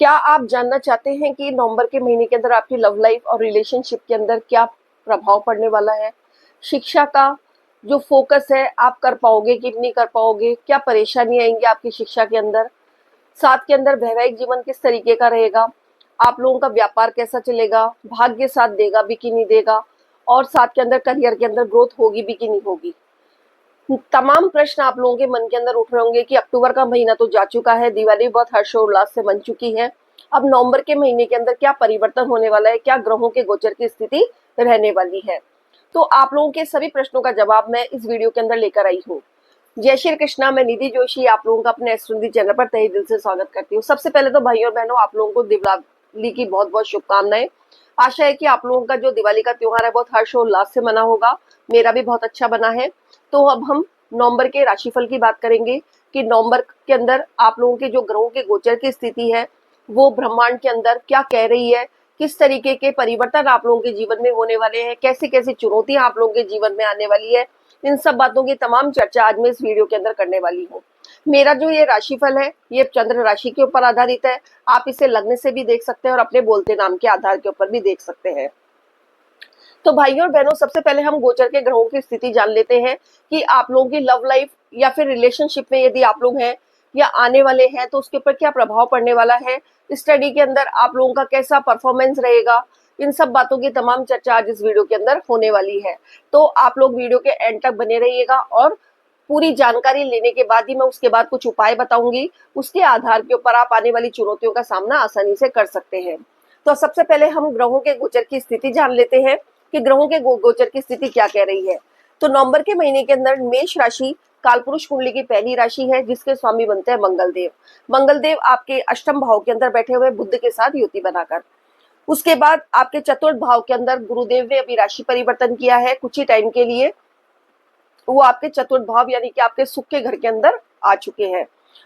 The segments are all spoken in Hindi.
क्या आप जानना चाहते हैं कि नवंबर के महीने के अंदर आपकी लव लाइफ और रिलेशनशिप के अंदर क्या प्रभाव पड़ने वाला है? शिक्षा का जो फोकस है आप कर पाओगे कि नहीं कर पाओगे? क्या परेशानी आएंगी आपकी शिक्षा के अंदर? साथ के अंदर वैवाहिक जीवन किस तरीके का रहेगा? आप लोगों का व्यापार कैसा चलेगा? भाग्य साथ देगा भी कि नहीं देगा? और साथ के अंदर करियर के अंदर ग्रोथ होगी भी कि नहीं होगी? तमाम प्रश्न आप लोगों के मन के अंदर उठ रहे होंगे कि अक्टूबर का महीना तो जा चुका है, दिवाली बहुत हर्षोल्लास से मन चुकी है। अब नवंबर के महीने के अंदर क्या परिवर्तन होने वाला है? क्या ग्रहों के गोचर की स्थिति रहने वाली है? तो आप लोगों के सभी प्रश्नों का जवाब मैं इस वीडियो के अंदर लेकर आई हूँ। जय श्री कृष्णा, मैं निधि जोशी आप लोगों का अपने एस्ट्रोलॉजी चैनल पर तहे दिल से स्वागत करती हूँ। सबसे पहले तो भाइयों और बहनों, आप लोगों को दिवाली की बहुत बहुत शुभकामनाएं। आशा है कि आप लोगों का जो दिवाली का त्योहार है बहुत हर्षोल्लास से मना होगा। मेरा भी बहुत अच्छा बना है। तो अब हम नवंबर के राशिफल की बात करेंगे कि नवंबर के अंदर आप लोगों के जो ग्रहों के गोचर की स्थिति है वो ब्रह्मांड के अंदर क्या कह रही है, किस तरीके के परिवर्तन आप लोगों के जीवन में होने वाले हैं, कैसी कैसी चुनौतियां आप लोगों के जीवन में आने वाली है, इन सब बातों की तमाम चर्चा आज मैं इस वीडियो के अंदर करने वाली हूँ। मेरा जो ये राशिफल है ये चंद्र राशि के ऊपर आधारित है। आप इसे लग्न से भी देख सकते हैं और अपने बोलते नाम के आधार के ऊपर भी देख सकते हैं। तो भाइयों और बहनों, सबसे पहले हम गोचर के ग्रहों की स्थिति जान लेते हैं कि आप लोगों की लव लाइफ या फिर रिलेशनशिप में यदि आप लोग हैं या आने वाले हैं तो उसके ऊपर क्या प्रभाव पड़ने वाला है, स्टडी के अंदर आप लोगों का कैसा परफॉर्मेंस रहेगा, इन सब बातों की तमाम चर्चा आज इस वीडियो के अंदर होने वाली है। तो आप लोग वीडियो के एंड तक बने रहिएगा और पूरी जानकारी लेने के बाद ही मैं उसके बाद कुछ उपाय बताऊंगी। उसके आधार के ऊपर आप आने वाली चुनौतियों का सामना आसानी से कर सकते हैं। तो सबसे पहले हम ग्रहों के गोचर की स्थिति जान लेते हैं कि ग्रहों के गोचर की स्थिति क्या कह रही है। तो नवंबर के महीने के अंदर मेष राशि कालपुरुष कुंडली की पहली राशि है जिसके स्वामी बनते हैं मंगलदेव। मंगलदेव आपके अष्टम भाव के अंदर बैठे हुए बुध के साथ युति बनाकर। उसके बाद आपके चतुर्थ भाव के अंदर गुरुदेव ने अभी राशि परिवर्तन किया है कुछ ही टाइम के लिए। वो आपके चतुर्थ भाव यानी कि आपके सुख के घर के अंदर आ चुके हैं।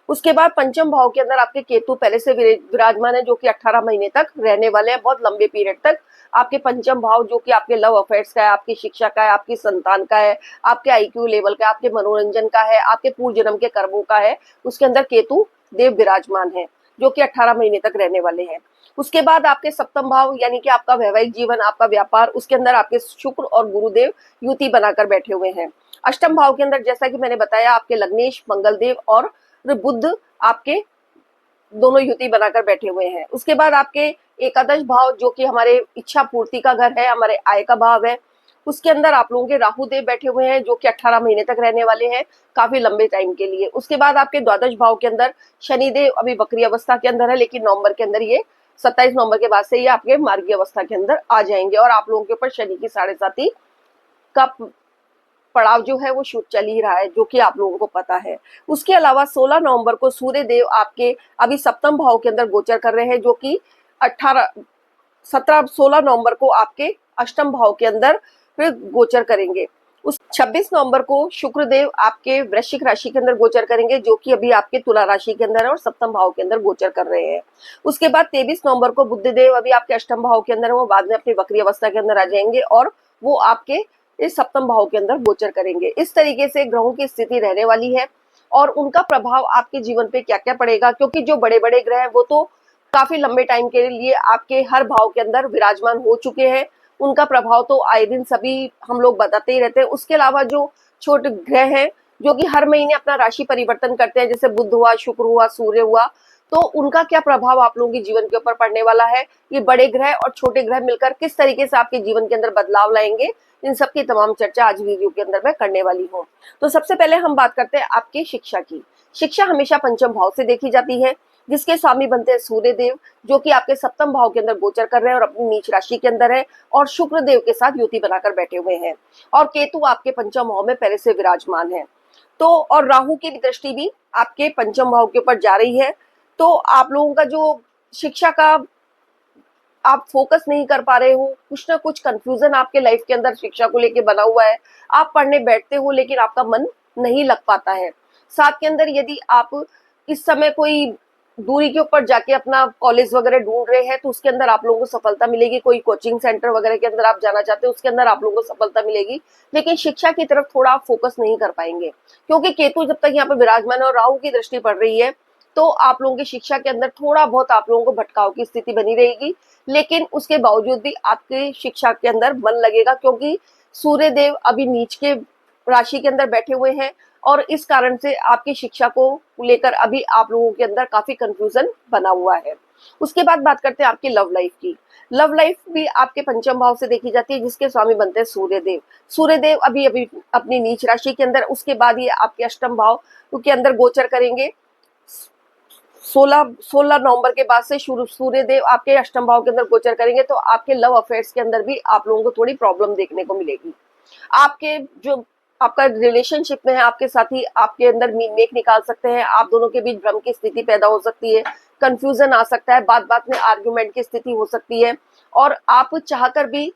उसके बाद पंचम भाव के अंदर आपके केतु पहले से विराजमान है जो कि 18 महीने तक रहने वाले हैं, बहुत लंबे पीरियड तक। आपके पंचम भाव जो कि आपके लव अफेयर्स का है, आपकी शिक्षा का है, आपकी संतान का है, आपके आईक्यू लेवल का, आपके मनोरंजन का है, आपके पूर्व जन्म के कर्मों का है, उसके अंदर केतु देव विराजमान है जो कि 18 महीने तक रहने वाले हैं। उसके बाद आपके सप्तम भाव यानी कि आपका वैवाहिक जीवन, आपका व्यापार, उसके अंदर आपके शुक्र और गुरुदेव युति बनाकर बैठे हुए हैं। अष्टम भाव के अंदर जैसा कि मैंने बताया आपके लग्नेश मंगलदेव और बुध आपके दोनों युति बनाकर बैठे हुए हैं। उसके बाद आपके एकादश भाव जो कि हमारे इच्छा पूर्ति का घर है, हमारे आय का भाव है, उसके अंदर आप लोगों के राहु देव बैठे हुए हैं जो कि 18 महीने तक रहने वाले हैं, काफी लंबे टाइम के लिए। उसके बाद आपके द्वादश भाव के अंदर शनि देव अभी वक्री अवस्था के अंदर है, लेकिन नवंबर के अंदर ये 27 नवंबर के बाद से ये आपके मार्गीय अवस्था के अंदर आ जाएंगे और आप लोगों के ऊपर शनि की 7.5 का पड़ाव जो है वो शूट चल ही रहा है जो कि आप लोगों को पता है। उसके अलावा 16 नवंबर को सूर्य देव आपके अभी सप्तम भाव के अंदर गोचर कर रहे हैं जो कि 16 नवंबर को आपके अष्टम भाव के अंदर फिर गोचर करेंगे। उस 26 नवंबर को शुक्रदेव आपके वृश्चिक राशि के अंदर गोचर करेंगे जो कि अभी आपके तुला राशि के अंदर है और सप्तम भाव के अंदर गोचर कर रहे हैं। उसके बाद 23 नवंबर को बुधदेव अभी आपके अष्टम भाव के अंदर है, वो बाद में अपनी वक्री अवस्था के अंदर आ जाएंगे और वो आपके इस सप्तम भाव के अंदर गोचर करेंगे। इस तरीके से ग्रहों की स्थिति रहने वाली है और उनका प्रभाव आपके जीवन पे क्या क्या पड़ेगा, क्योंकि जो बड़े बड़े ग्रह हैं वो तो काफी लंबे टाइम के लिए आपके हर भाव के अंदर विराजमान हो चुके हैं। उनका प्रभाव तो आए दिन सभी हम लोग बताते ही रहते हैं। उसके अलावा जो छोटे ग्रह हैं जो कि हर महीने अपना राशि परिवर्तन करते हैं, जैसे बुध हुआ, शुक्र हुआ, सूर्य हुआ, तो उनका क्या प्रभाव आप लोगों के जीवन के ऊपर पड़ने वाला है, ये बड़े ग्रह और छोटे ग्रह मिलकर किस तरीके से आपके जीवन के अंदर बदलाव लाएंगे, इन सब की तमाम चर्चा आज वीडियो के अंदर मैं करने वाली हूँ। तो सबसे पहले हम बात करते हैं आपकी शिक्षा की। शिक्षा हमेशा पंचम भाव से देखी जाती है जिसके स्वामी बनते हैं सूर्य देव जो कि आपके सप्तम भाव के अंदर गोचर कर रहे हैं और अपनी नीच राशि के अंदर है और शुक्र देव के साथ युति बनाकर बैठे हुए हैं और केतु आपके पंचम भाव में पहले से विराजमान है। तो और राहु की दृष्टि भी आपके पंचम भाव के ऊपर जा रही है। तो आप लोगों का जो शिक्षा का आप फोकस नहीं कर पा रहे हो, कुछ ना कुछ कंफ्यूजन आपके लाइफ के अंदर शिक्षा को लेके बना हुआ है, आप पढ़ने बैठते हो लेकिन आपका मन नहीं लग पाता है। साथ के अंदर यदि आप इस समय कोई दूरी के ऊपर जाके अपना कॉलेज वगैरह ढूंढ रहे हैं तो उसके अंदर आप लोगों को सफलता मिलेगी, कोई कोचिंग सेंटर वगैरह के अंदर आप जाना चाहते हो उसके अंदर आप लोगों को सफलता मिलेगी, लेकिन शिक्षा की तरफ थोड़ा आप फोकस नहीं कर पाएंगे क्योंकि केतु जब तक यहाँ पर विराजमान है और राहु की दृष्टि पड़ रही है तो आप लोगों की शिक्षा के अंदर थोड़ा बहुत आप लोगों को भटकाव की स्थिति बनी रहेगी, लेकिन उसके बावजूद भी आपकी शिक्षा के अंदर मन लगेगा, क्योंकि सूर्य देव अभी नीच के राशि के अंदर बैठे हुए हैं और इस कारण से आपकी शिक्षा को लेकर अभी आप लोगों के अंदर काफी कंफ्यूजन बना हुआ है। उसके बाद बात करते हैं आपकी लव लाइफ की। लव लाइफ भी आपके पंचम भाव से देखी जाती है, जिसके स्वामी बनते हैं सूर्य देव। सूर्य देव अभी अभी अपनी नीच राशि के अंदर, उसके बाद ये आपके अष्टम भाव के अंदर गोचर करेंगे। 16 नवंबर के बाद से सूर्य देव आपके अष्टम भाव के अंदर गोचर करेंगे, तो आपके लव अफेयर्स के अंदर भी आप लोगों को थोड़ी प्रॉब्लम देखने को मिलेगी। आपके जो आपका रिलेशनशिप में है आपके साथी आपके अंदर मेक निकाल सकते हैं, आप दोनों के बीच भ्रम की स्थिति पैदा हो सकती है, कंफ्यूजन आ सकता है, बात बात में आर्ग्यूमेंट की स्थिति हो सकती है, और आप चाहकर भी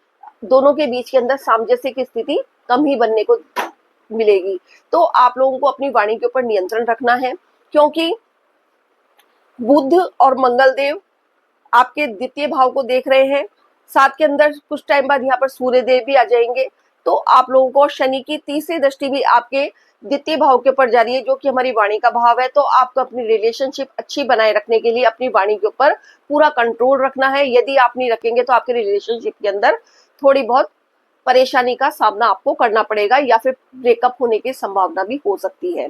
दोनों के बीच के अंदर सामंजस्य की स्थिति कम ही बनने को मिलेगी। तो आप लोगों को अपनी वाणी के ऊपर नियंत्रण रखना है, क्योंकि बुध और मंगल देव आपके द्वितीय भाव को देख रहे हैं, साथ के अंदर कुछ टाइम बाद यहाँ पर सूर्य देव भी आ जाएंगे। तो आप लोगों को शनि की तीसरी दृष्टि भी आपके द्वितीय भाव के ऊपर जा रही है, जो कि हमारी वाणी का भाव है। तो आपको अपनी रिलेशनशिप अच्छी बनाए रखने के लिए अपनी वाणी के ऊपर पूरा कंट्रोल रखना है। यदि आप नहीं रखेंगे तो आपके रिलेशनशिप के अंदर थोड़ी बहुत परेशानी का सामना आपको करना पड़ेगा, या फिर ब्रेकअप होने की संभावना भी हो सकती है।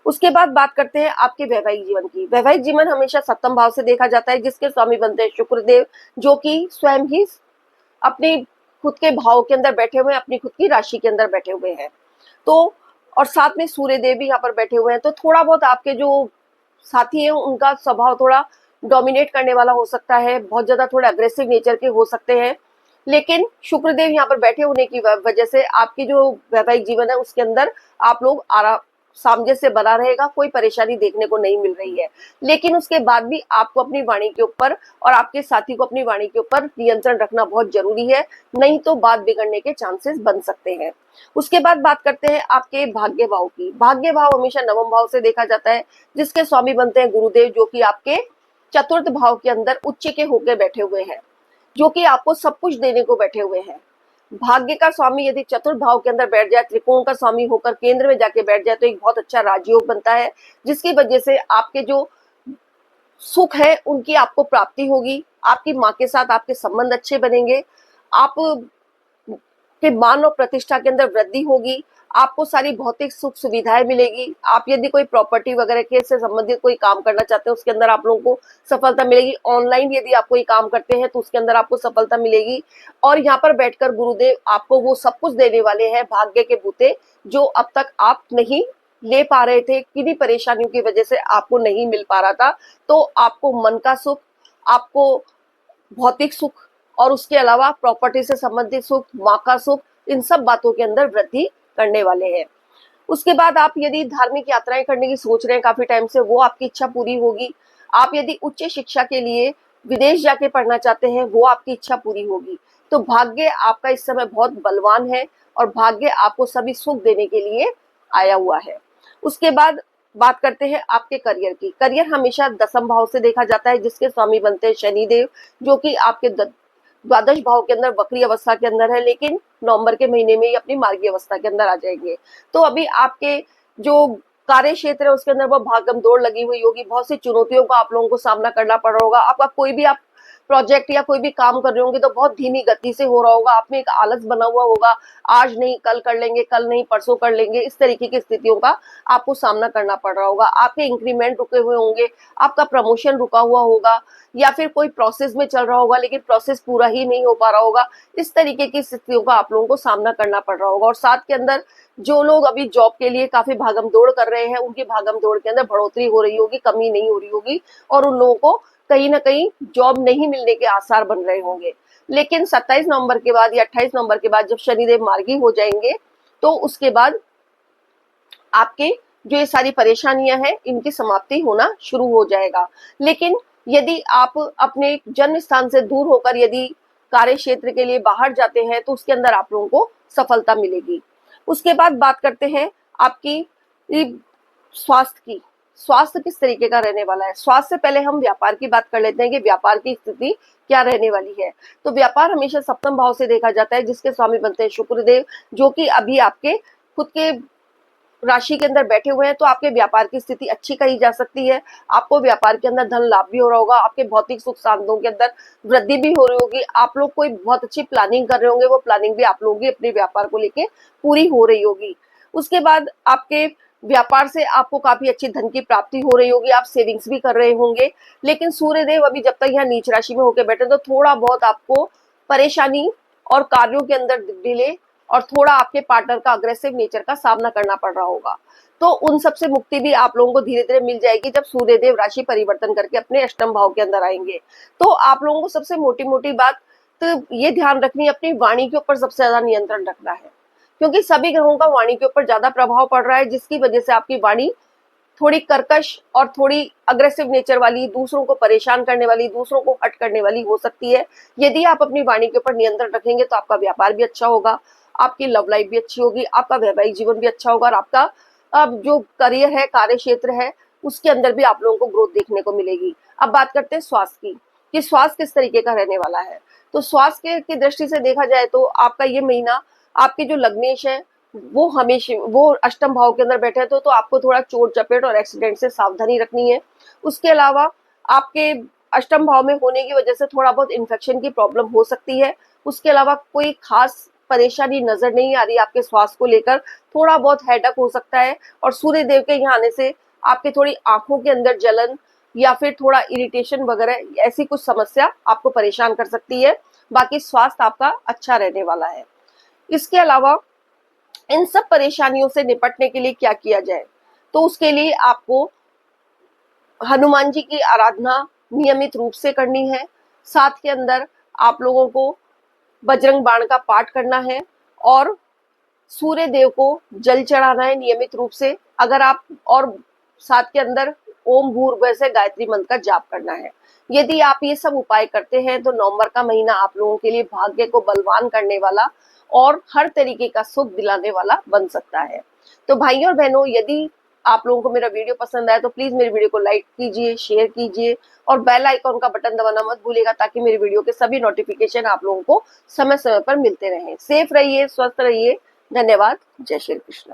उसके बाद बात करते हैं आपके वैवाहिक जीवन की। वैवाहिक जीवन हमेशा सप्तम भाव से देखा जाता है, जिसके स्वामी बनते हैं शुक्रदेव, जो कि स्वयं ही अपने खुद के भाव के अंदर बैठे हुए हैं, अपनी खुद की राशि के अंदर बैठे हुए हैं। तो और साथ में सूर्य देव भी यहाँ पर बैठे हुए हैं। तो थोड़ा बहुत आपके जो साथी हैं उनका स्वभाव थोड़ा डोमिनेट करने वाला हो सकता है, बहुत ज्यादा थोड़े अग्रेसिव नेचर के हो सकते हैं, लेकिन शुक्रदेव यहाँ पर बैठे होने की वजह से आपकी जो वैवाहिक जीवन है उसके अंदर आप लोग आराम सामंजस्य से बना रहेगा, कोई परेशानी देखने को नहीं मिल रही है। लेकिन उसके बाद भी आपको अपनी वाणी के ऊपर और आपके साथी को अपनी वाणी के ऊपर नियंत्रण रखना बहुत जरूरी है, नहीं तो बात बिगड़ने के चांसेस बन सकते हैं। उसके बाद बात करते हैं आपके भाग्य भाव की। भाग्य भाव हमेशा नवम भाव से देखा जाता है, जिसके स्वामी बनते हैं गुरुदेव, जो कि आपके चतुर्थ भाव के अंदर उच्च के होकर बैठे हुए हैं, जो कि आपको सब कुछ देने को बैठे हुए हैं। भाग्य का स्वामी यदि चतुर्थ भाव के अंदर बैठ जाए, त्रिकोण का स्वामी होकर केंद्र में जाके बैठ जाए, तो एक बहुत अच्छा राजयोग बनता है, जिसकी वजह से आपके जो सुख है उनकी आपको प्राप्ति होगी। आपकी माँ के साथ आपके संबंध अच्छे बनेंगे, आप के मान और प्रतिष्ठा के अंदर वृद्धि होगी, आपको सारी भौतिक सुख सुविधाएं मिलेगी। आप यदि कोई प्रॉपर्टी वगैरह के से संबंधित कोई काम करना चाहते हैं उसके अंदर आप लोगों को सफलता मिलेगी। ऑनलाइन यदि आप कोई काम करते हैं तो उसके अंदर आपको सफलता मिलेगी। और यहाँ पर बैठकर गुरुदेव आपको वो सब कुछ देने वाले हैं, भाग्य के बूते, जो अब तक आप नहीं ले पा रहे थे, किन्हीं परेशानियों की वजह से आपको नहीं मिल पा रहा था। तो आपको मन का सुख, आपको भौतिक सुख और उसके अलावा प्रॉपर्टी से संबंधित सुख, माँ का सुख, इन सब बातों के अंदर वृद्धि करने वाले हैं। उसके बाद आप यदि धार्मिक यात्राएं करने की सोच रहे हैं काफी टाइम से, वो आपकी इच्छा पूरी होगी। आप यदि उच्च शिक्षा के लिए विदेश जाके पढ़ना चाहते हैं, वो आपकी इच्छा पूरी होगी। तो भाग्य आपका इस समय बहुत बलवान है और भाग्य आपको सभी सुख देने के लिए आया हुआ है। उसके बाद बात करते हैं आपके करियर की। करियर हमेशा दसम भाव से देखा जाता है, जिसके स्वामी बनते हैं शनिदेव, जो कि आपके द्वादश भाव के अंदर वक्री अवस्था के अंदर है, लेकिन नवंबर के महीने में ही अपनी मार्गी अवस्था के अंदर आ जाएंगे। तो अभी आपके जो कार्य क्षेत्र है उसके अंदर वो भागम दौड़ लगी हुई होगी, बहुत सी चुनौतियों का आप लोगों को सामना करना पड़ रहा होगा। आपका कोई भी आप प्रोजेक्ट या कोई भी काम कर रहे होंगे तो बहुत धीमी गति से हो रहा होगा, आप में एक आलस बना हुआ होगा, आज नहीं कल कर लेंगे, कल नहीं परसों कर लेंगे, इस तरीके की स्थितियों का आपको सामना करना पड़ रहा होगा। आपके इंक्रीमेंट रुके हुए होंगे, आपका प्रमोशन रुका हुआ होगा, या फिर कोई प्रोसेस में चल रहा होगा लेकिन प्रोसेस पूरा ही नहीं हो पा रहा होगा। इस तरीके की स्थितियों का आप लोगों को सामना करना पड़ रहा होगा। और साथ के अंदर जो लोग अभी जॉब के लिए काफी भागम दौड़ कर रहे हैं, उनकी भागम दौड़ के अंदर बढ़ोतरी हो रही होगी, कमी नहीं हो रही होगी, और उन लोगों को कहीं ना कहीं जॉब नहीं मिलने के आसार बन रहे होंगे। लेकिन 27 नवंबर के बाद या 28 नवंबर के बाद जब शनिदेव मार्गी हो जाएंगे, तो उसके बाद आपके जो ये सारी परेशानियां हैं इनकी समाप्ति होना शुरू हो जाएगा। लेकिन यदि आप अपने जन्म स्थान से दूर होकर यदि कार्य क्षेत्र के लिए बाहर जाते हैं तो उसके अंदर आप लोगों को सफलता मिलेगी। उसके बाद बात करते हैं आपकी स्वास्थ्य की। स्वास्थ्य किस तरीके का रहने वाला है। स्वास्थ्य से पहले हम व्यापार की बात कर लेते हैं कि व्यापार की स्थिति क्या रहने वाली है। तो व्यापार हमेशा सप्तम भाव से देखा जाता है, जिसके स्वामी बनते हैं शुक्रदेव, जो कि अभी आपके खुद के राशि के अंदर बैठे हुए हैं तो आपके व्यापार की स्थिति अच्छी कही जा सकती है। आपको व्यापार के अंदर धन लाभ भी हो रहा होगा, आपके भौतिक सुख शांतियों के अंदर वृद्धि भी हो रही होगी। आप लोग कोई बहुत अच्छी प्लानिंग कर रहे होंगे, वो प्लानिंग भी आप लोगों की अपने व्यापार को लेके पूरी हो रही होगी। उसके बाद आपके व्यापार से आपको काफी अच्छी धन की प्राप्ति हो रही होगी, आप सेविंग्स भी कर रहे होंगे। लेकिन सूर्यदेव अभी जब तक यहाँ नीच राशि में होकर बैठे तो थोड़ा बहुत आपको परेशानी और कार्यों के अंदर डिले और थोड़ा आपके पार्टनर का अग्रेसिव नेचर का सामना करना पड़ रहा होगा। तो उन सब से मुक्ति भी आप लोगों को धीरे धीरे मिल जाएगी जब सूर्यदेव राशि परिवर्तन करके अपने अष्टम भाव के अंदर आएंगे। तो आप लोगों को सबसे मोटी मोटी बात तो ये ध्यान रखनी है, अपनी वाणी के ऊपर सबसे ज्यादा नियंत्रण रखना है, क्योंकि सभी ग्रहों का वाणी के ऊपर ज्यादा प्रभाव पड़ रहा है, जिसकी वजह से आपकी वाणी थोड़ी कर्कश और थोड़ी अग्रेसिव नेचर वाली, दूसरों को परेशान करने वाली, दूसरों को हर्ट करने वाली हो सकती है। यदि आप अपनी वाणी के ऊपर नियंत्रण रखेंगे तो आपका व्यापार भी अच्छा होगा, आपकी लव लाइफ भी अच्छी होगी, आपका वैवाहिक जीवन भी अच्छा होगा और आपका जो करियर है, कार्य क्षेत्र है, उसके अंदर भी आप लोगों को ग्रोथ देखने को मिलेगी। अब बात करते हैं स्वास्थ्य की, कि स्वास्थ्य किस तरीके का रहने वाला है। तो स्वास्थ्य की दृष्टि से देखा जाए तो आपका ये महीना, आपके जो लग्नेश है वो हमेशा वो अष्टम भाव के अंदर बैठे हैं तो आपको थोड़ा चोट चपेट और एक्सीडेंट से सावधानी रखनी है। उसके अलावा आपके अष्टम भाव में होने की वजह से थोड़ा बहुत इन्फेक्शन की प्रॉब्लम हो सकती है। उसके अलावा कोई खास परेशानी नजर नहीं आ रही आपके स्वास्थ्य को लेकर, थोड़ा बहुत हेडेक हो सकता है और सूर्य देव के यहाँ आने से आपके थोड़ी आंखों के अंदर जलन या फिर थोड़ा इरिटेशन वगैरह ऐसी कुछ समस्या आपको परेशान कर सकती है। बाकी स्वास्थ्य आपका अच्छा रहने वाला है। इसके अलावा इन सब परेशानियों से निपटने के लिए क्या किया जाए, तो उसके लिए आपको हनुमान जी की आराधना नियमित रूप से करनी है। साथ के अंदर आप लोगों को बजरंग बाण का पाठ करना है और सूर्य देव को जल चढ़ाना है नियमित रूप से। अगर आप और साथ के अंदर ओम भूर्भुवः से गायत्री मंत्र का जाप करना है। यदि आप ये सब उपाय करते हैं तो नवंबर का महीना आप लोगों के लिए भाग्य को बलवान करने वाला और हर तरीके का सुख दिलाने वाला बन सकता है। तो भाइयों और बहनों, यदि आप लोगों को मेरा वीडियो पसंद आया तो प्लीज मेरी वीडियो को लाइक कीजिए, शेयर कीजिए और बेल आइकॉन का बटन दबाना मत भूलिएगा, ताकि मेरी वीडियो के सभी नोटिफिकेशन आप लोगों को समय समय पर मिलते रहें। सेफ रहिए, स्वस्थ रहिए। धन्यवाद। जय श्री कृष्ण।